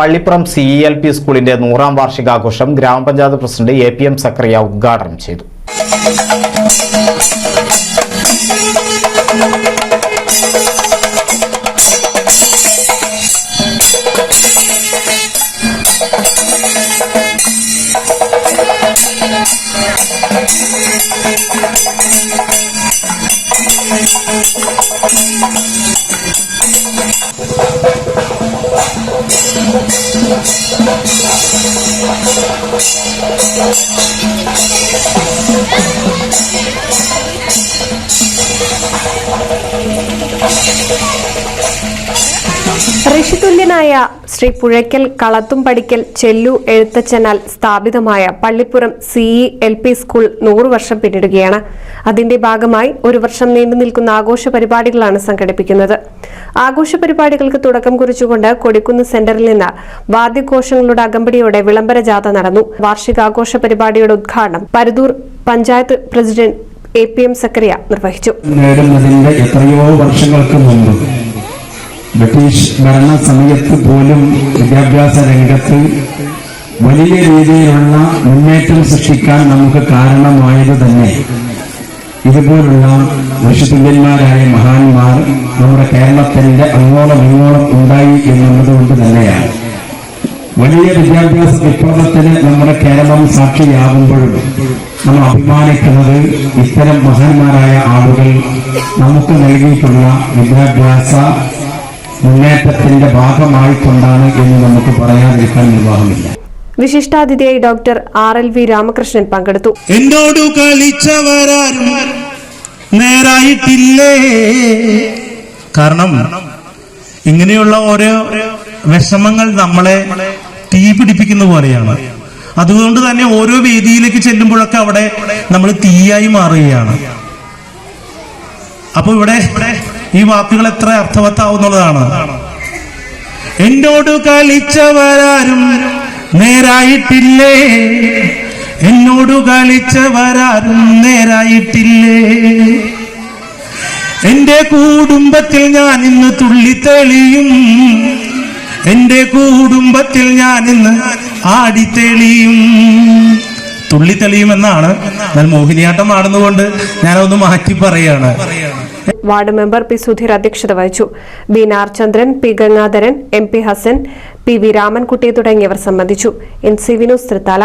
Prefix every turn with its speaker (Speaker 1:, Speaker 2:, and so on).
Speaker 1: Pallippuram CELP സ്കൂളിന്റെ 100ാം വാർഷികാഘോഷം ഗ്രാമപഞ്ചായത്ത് president APM Zacharia ഉദ്ഘാടനം ചെയ്തു.
Speaker 2: ഋഷിതുല്യനായ ശ്രീ പുഴയ്ക്കൽ കളത്തുംപടിക്കൽ ചെല്ലു എഴുത്തച്ഛനാൽ സ്ഥാപിതമായ പള്ളിപ്പുറം CELP സ്കൂൾ 100 വർഷം പിന്നിടുകയാണ്. അതിന്റെ ഭാഗമായി ഒരു വർഷം നീണ്ടു നിൽക്കുന്ന ആഘോഷ പരിപാടികളാണ് സംഘടിപ്പിക്കുന്നത്. ആഘോഷ പരിപാടികൾക്ക് തുടക്കം കുറിച്ചുകൊണ്ട് കൊടിക്കുന്ന് സെന്ററിൽ നിന്ന് വാദ്യഘോഷങ്ങളുടെ അകമ്പടിയോടെ വിളംബര ജാഥ നടന്നു. വാർഷികാഘോഷ പരിപാടിയുടെ ഉദ്ഘാടനം പരുതൂർ പഞ്ചായത്ത് പ്രസിഡന്റ് APM സക്കറിയ നിർവഹിച്ചു.
Speaker 3: എത്രയോ വർഷങ്ങൾക്ക് മുമ്പ് ബ്രിട്ടീഷ് ഭരണ സമയത്ത് പോലും വിദ്യാഭ്യാസ രംഗത്ത് വലിയ രീതിയിലുള്ള മുന്നേറ്റം സൃഷ്ടിക്കാൻ നമുക്ക് കാരണമായത് തന്നെ ഇതുപോലുള്ള ഋഷിതുല്യന്മാരായ മഹാന്മാർ നമ്മുടെ കേരളത്തിന്റെ അങ്ങോളം ഇങ്ങോളം ഉണ്ടായി എന്നുള്ളതുകൊണ്ട് തന്നെയാണ്. വലിയ വിദ്യാഭ്യാസ വിപ്ലവത്തിന് നമ്മുടെ കേരളം സാക്ഷിയാകുമ്പോഴും നമ്മൾ അഭിമാനിക്കുന്നത് ഇത്തരം മഹാന്മാരായ ആളുകൾ നമുക്ക് നൽകിയിട്ടുള്ള വിദ്യാഭ്യാസ മുന്നേറ്റത്തിന്റെ ഭാഗമായിക്കൊണ്ടാണ് എന്ന് നമുക്ക് പറയാതിരിക്കാൻ നിർവാഹമില്ല.
Speaker 2: വിശിഷ്ടാതിഥിയായി ഡോക്ടർ RLV രാമകൃഷ്ണൻ പങ്കെടുത്തു.
Speaker 4: എന്നോടു കളിച്ചവരാരും നേരായിട്ടില്ലേ. കാരണം ഇങ്ങനെയുള്ള ഓരോ വിഷമങ്ങൾ നമ്മളെ തീ പിടിപ്പിക്കുന്ന പോലെയാണ്. അതുകൊണ്ട് തന്നെ ഓരോ വേദിയിലേക്ക് ചെല്ലുമ്പോഴൊക്കെ അവിടെ നമ്മൾ തീയായി മാറുകയാണ്. അപ്പൊ ഇവിടെ ഈ വാക്കുകൾ എത്ര അർത്ഥവത്താവുന്നതാണ്. എന്നോട് കളിച്ചവരാരും നേരായിട്ടില്ലേ, എന്നോട് കളിച്ചവരാരും നേരായിട്ടില്ലേ. എന്റെ കുടുംബത്തിൽ ഞാൻ ഇന്ന് തുള്ളിത്തെളിയും, എന്റെ കുടുംബത്തിൽ ഞാൻ ഇന്ന് ആടിത്തെളിയും. തുള്ളിത്തെളിയുമെന്നാണ്. ഞാൻ മോഹിനിയാട്ടം ആടുന്നതുകൊണ്ട് ഞാനൊന്ന് മാറ്റി പറയാണ്.
Speaker 2: Ward member P. സുധീർ അധ്യക്ഷത വഹിച്ചു. BNR ചന്ദ്രൻ, P. Gangadharan, MP Hasan, PV Ramankutty തുടങ്ങിയവർ സംബന്ധിച്ചു. NCV news Thrithala.